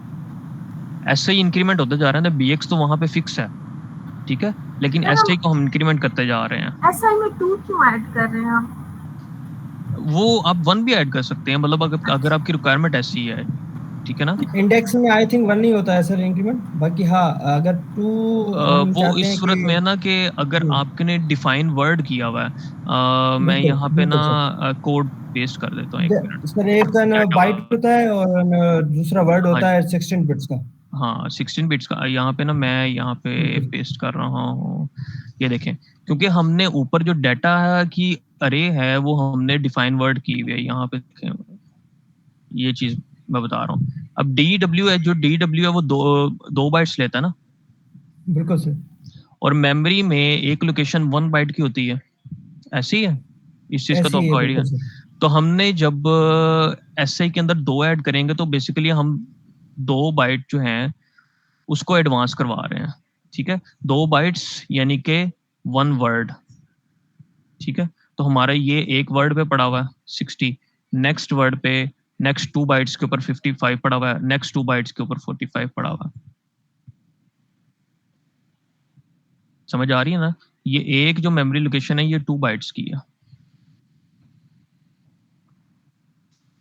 ऐसे ही इंक्रीमेंट होता जा रहा है ना, बीएक्स तो वहां पे फिक्स है, ठीक है, लेकिन एसआई को हम इंक्रीमेंट करते जा रहे हैं। si में 2 क्यों ऐड कर रहे हैं हम? वो आप 1 भी ऐड कर सकते हैं, मतलब अगर आपकी रिक्वायरमेंट ऐसी है, ठीक है ना। इंडेक्स में आई थिंक 1 नहीं होता है सर इंक्रीमेंट, बाकी हाँ अगर 2 हम वो चाहते इस हैं सूरत कि में है ना कि अगर आपने डिफाइन वर्ड किया हुआ है, मैं बिल्कुल यहाँ पे ना बिल्कुल कोड पेस्ट कर देता हूँ, 1 मिनट। सर एक का ना बाइट होता है और दूसरा वर्ड हाँ होता है 16 बिट्स का। हाँ, 16 बिट्स का। यहाँ पे ना मैं यहाँ पे बिल्कुल। पेस्ट कर रहा हूँ, ये देखें, क्योंकि हमने ऊपर जो डाटा है कि अरे है वो हमने डिफाइन वर्ड की हुई है, यहाँ पे देखें, ये चीज मैं बता रहा हूँ। अब DW है, जो DW है वो 2 बाइट्स लेता है ना, बिल्कुल सर। और मेमोरी में एक लोकेशन 1 बाइट की होती है, ऐसी है, इस चीज का तो ऐसे ही है आपको आइडिया बिल्कुल है। सर। तो हमने जब एसआई के अंदर 2 ऐड करेंगे तो बेसिकली हम 2 बाइट जो हैं उसको एडवांस करवा रहे हैं, ठीक है, 2 बाइट्स यानी कि 1 वर्ड, ठीक है। तो हमारा ये एक वर्ड पे पड़ा हुआ है 60, नेक्स्ट वर्ड पे नेक्स्ट 2 बाइट्स के ऊपर 55 पड़ा हुआ है, नेक्स्ट 2 बाइट्स के ऊपर 45 पड़ा हुआ है। समझ आ रही है ना? ये एक जो मेमोरी लोकेशन है ये 2 बाइट्स की है।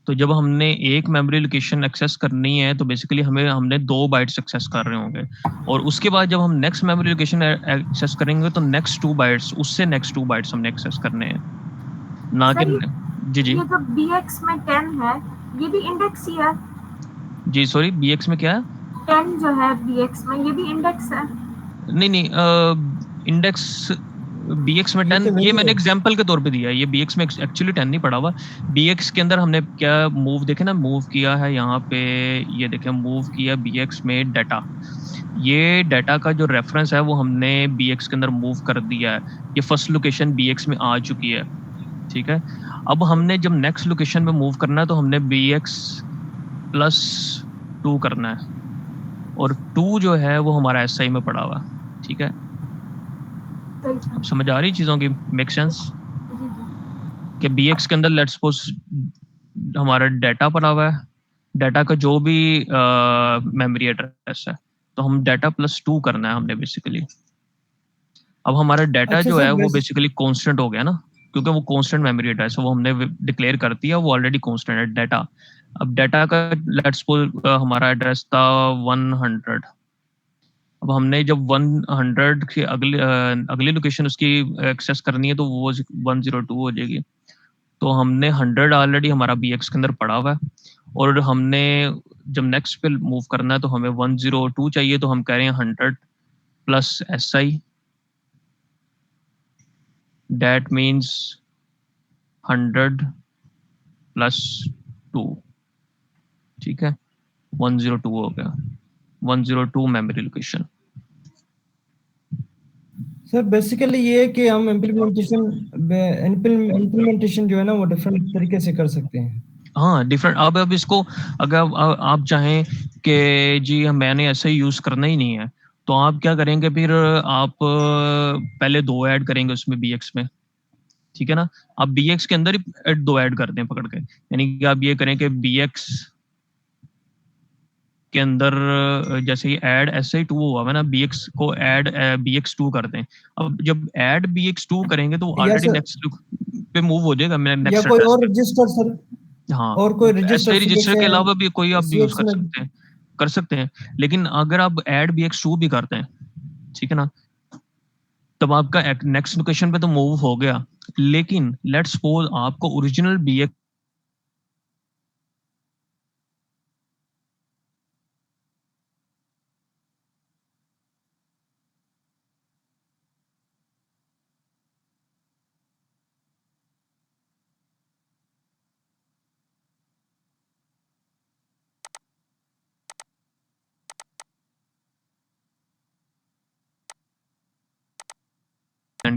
तो जब हमने एक मेमोरी लोकेशन एक्सेस करनी है तो बेसिकली हमने 2 बाइट्स एक्सेस कर रहे होंगे, और उसके बाद जब हम नेक्स्ट मेमोरी लोकेशन एक्सेस करेंगे तो नेक्स्ट 2 बाइट्स, उससे नेक्स्ट 2 बाइट्स हमने एक्सेस करने हैं, ना कि जी ये जो bx में 10 है ये भी इंडेक्स ही है। जी सॉरी, बीएक्स में क्या है? 10 जो है bx में, ये भी इंडेक्स है। नहीं, इंडेक्स बीएक्स में 10 ये मैंने एग्जांपल के तौर पे दिया है, ये बीएक्स में एक्चुअली 10 नहीं पड़ा हुआ। बीएक्स के अंदर हमने क्या मूव देखे ना, मूव किया है यहाँ पे, ये देखें, मूव किया बीएक्स में डाटा, ये डाटा का जो रेफरेंस है वो हमने बीएक्स के अंदर मूव कर दिया है, ये फर्स्ट लोकेशन बीएक्स में आ चुकी है, ठीक है। अब हमने जब नेक्स्ट लोकेशन में मूव करना है तो हमने बीएक्स प्लस 2 करना है और 2 जो है वो हमारा एसआई में पड़ा हुआ है। ठीक है, अब समझ आ रही चीज़ों की, मेक सेंस? जी जी कि बीएक्स के अंदर लेट्स सपोज हमारा डाटा पड़ा हुआ है, डाटा का जो भी मेमोरी एड्रेस है, तो हम डाटा प्लस 2 करना है हमने बेसिकली। अब हमारा डाटा अच्छा जो सर है वो बस बेसिकली कांस्टेंट हो गया ना, क्योंकि वो कांस्टेंट मेमोरी एड्रेस है, वो हमने डिक्लेयर कर दिया, वो ऑलरेडी कांस्टेंट है डाटा। अब डाटा का लेट्स सपोज हमारा एड्रेस था 100। अब हमने जब 100 की अगली लोकेशन उसकी एक्सेस करनी है तो वो 102 हो जाएगी। तो हमने 100 ऑलरेडी हमारा बीएक्स के अंदर पड़ा हुआ है और हमने जब नेक्स्ट पे मूव करना है तो हमें 102 चाहिए, तो हम कह रहे हैं 100 plus SI, that means 100 plus 2। ठीक है, 102 हो गया, 102 मेमोरी लोकेशन। सर बेसिकली ये है कि हम इम्प्लीमेंटेशन जो है ना वो डिफरेंट तरीके से कर सकते हैं। हाँ डिफरेंट। अब इसको अगर आप चाहें कि जी मैंने ऐसे ही यूज करना ही नहीं है, तो आप क्या करेंगे फिर, आप पहले 2 ऐड करेंगे उसमें बीएक्स में। ठीक है ना, आप बीएक्स के अंदर ही 2 ऐड कर दें पकड़ के, यानी कि आप ये करें कि बीएक्स के अंदर जैसे ही ऐड ऐसे ही 2 हुआ है ना, बीएक्स को ऐड BX2 कर दें। अब जब ऐड BX2 करेंगे तो या ऑलरेडी सर नेक्स्ट पे मूव हो जाएगा या नेक्स्ट कोई एड्रेस और पे। रजिस्टर सर, हाँ, और कोई रजिस्टर ऐसे रजिस्टर के अलावा भी कोई आप यूज सीएक्स में। कर सकते हैं। लेकिन अगर आप ऐड BX2 भी करते हैं, ठीक है ना, तब आपका नेक्स्ट लोकेशन पे तो मूव हो गया, लेकिन लेट्स सपोज आपको ओरिजिनल BX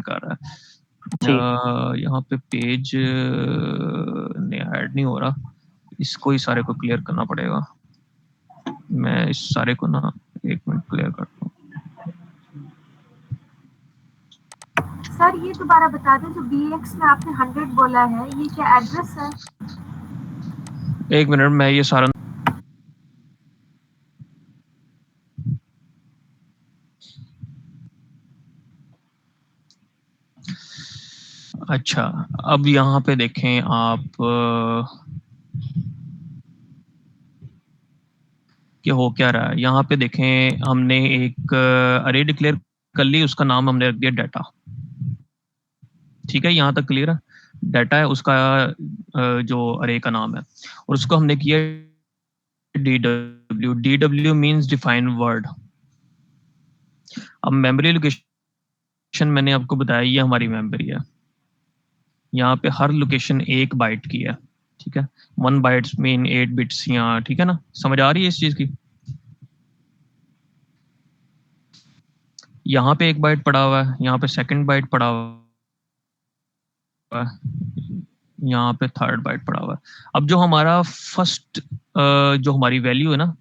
कर रहा है, यहाँ पे पेज ने ऐड नहीं हो रहा, इसको ही सारे को क्लियर करना पड़ेगा। मैं इस सारे को ना 1 मिनट क्लियर करता हूँ। सर ये दोबारा बता दें, जो BX में आपने 100 बोला है, ये क्या एड्रेस है? 1 मिनट मैं ये सारा अच्छा, अब यहाँ पे देखें आप कि हो क्या रहा है। यहाँ पे देखें हमने एक अरे डिक्लेयर कर ली, उसका नाम हमने रख दिया डाटा। ठीक है, यहाँ तक क्लियर है? डाटा है उसका जो अरे का नाम है, और उसको हमने किया DW। DW means define word. अब मेमोरी लोकेशन मैंने आपको बताया ये हमारी मेमोरी है, यहाँ पे हर लोकेशन 1 बाइट की है। ठीक है, 1 बाइट्स मीन 8 बिट्स यहाँ। ठीक है ना, समझ आ रही है इस चीज की? यहाँ पे 1 बाइट पड़ा हुआ है, यहाँ पे 2nd बाइट पड़ा हुआ है, यहाँ पे 3rd बाइट पड़ा हुआ है। अब जो हमारा फर्स्ट जो हमारी वैल्यू है ना,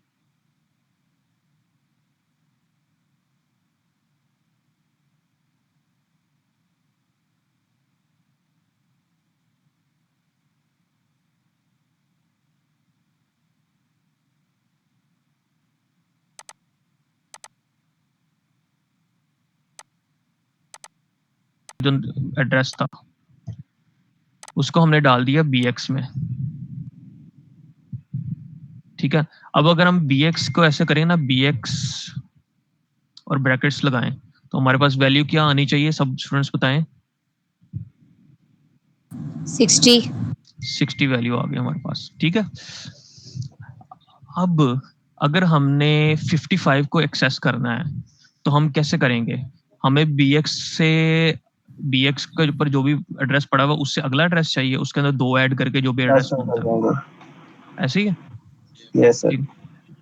जो एड्रेस था उसको हमने डाल दिया BX में। ठीक है, अब अगर हम BX को ऐसे करें ना, BX और ब्रैकेट्स लगाएं, तो हमारे पास वैल्यू क्या आनी चाहिए, सब स्टूडेंट्स बताएं। 60 वैल्यू आ गई हमारे पास। ठीक है, अब अगर हमने 55 को एक्सेस करना है तो हम कैसे करेंगे? हमें BX से BX के ऊपर जो भी एड्रेस पड़ा हुआ उससे अगला एड्रेस चाहिए, उसके अंदर 2 ऐड करके जो भी एड्रेस बनता है। ऐसे ही है? Yes sir.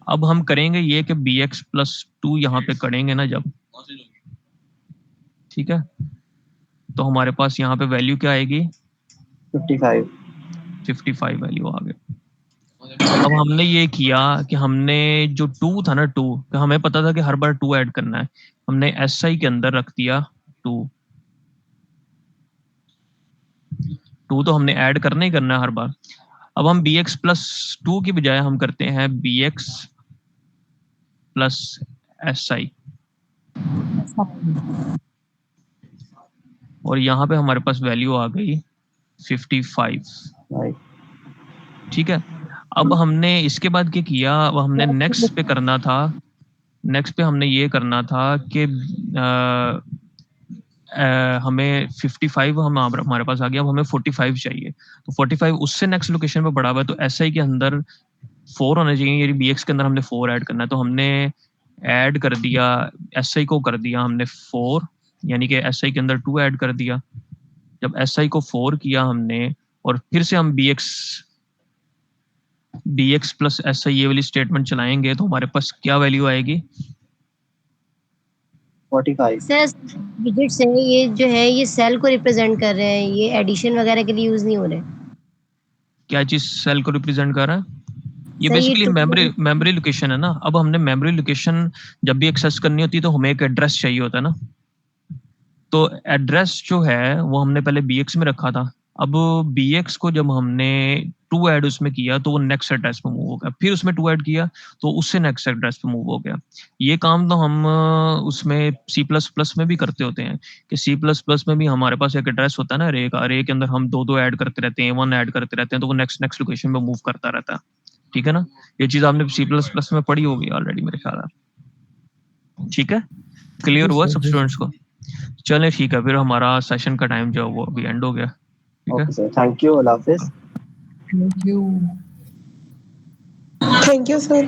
अब हम करेंगे ये कि BX+2 यहाँ पे करेंगे ना जब, ठीक है, तो हमारे पास यहाँ पे वैल्यू क्या आएगी? 55 55 वैल्यू आ गई। अब हमने ये किया कि हमने जो 2 था ना 2, कि हमें पता था कि हर बार 2 ऐड करना है, हमने SI के अंदर रख दिया 2 तो हमने ऐड करना ही करना है हर बार। अब हम BX प्लस 2 की बजाय हम करते हैं BX प्लस SI, और यहाँ पे हमारे पास वैल्यू आ गई 55। राइट। ठीक है, अब हमने इसके बाद क्या किया, अब हमने नेक्स्ट पे करना था, नेक्स्ट पे हमने ये करना था कि हमें 55 हमारे पास आ गया, अब हमें 45 चाहिए, तो 45 उससे नेक्स्ट लोकेशन पे बढ़ा हुआ है, तो SI के अंदर 4 होना चाहिए, यानी BX के अंदर हमने 4 ऐड करना है, तो हमने ऐड कर दिया SI को, कर दिया हमने 4, यानी कि SI के अंदर 2 ऐड कर दिया। जब SI को 4 किया हमने, और फिर से हम BX प्लस SI ये वाली स्टेटमेंट चलाएंगे, तो हमारे पास क्या वैल्यू आएगी? 45। सर डिजिट्स है ये जो है, ये सेल को रिप्रेजेंट कर रहे हैं, ये एडिशन वगैरह के लिए यूज नहीं हो रहे। क्या चीज सेल को रिप्रेजेंट कर रहा है? ये सर, ये बेसिकली तो मेमोरी लोकेशन है ना। अब हमने मेमोरी लोकेशन जब भी एक्सेस करनी होती है तो हमें एक एड्रेस चाहिए होता है ना, तो एड्रेस जो है वो हमने पहले BX में रखा था। अब BX को जब हमने 2 ऐड उसमें किया तो वो नेक्स्ट एड्रेस पे मूव हो गया, फिर उसमें 2 ऐड किया तो उससे नेक्स्ट एड्रेस पे मूव हो गया। ये काम तो हम उसमें C++ में भी करते होते हैं कि C++ में भी हमारे पास एक एड्रेस होता है ना अरे का, अरे के अंदर हम 2 ऐड करते रहते हैं, 1 ऐड करते रहते हैं, तो वो नेक्स्ट लोकेशन पे मूव करता रहता है। ठीक है ना, ये चीज आपने C++ में पढ़ी होगी ऑलरेडी मेरे ख्याल है। ठीक है, क्लियर हुआ सब स्टूडेंट्स को? चलें ठीक है, फिर हमारा सेशन का टाइम जो है वो अभी एंड हो गया। ठीक है, okay sir, thank you, Allah Hafiz. Thank you. Thank you sir.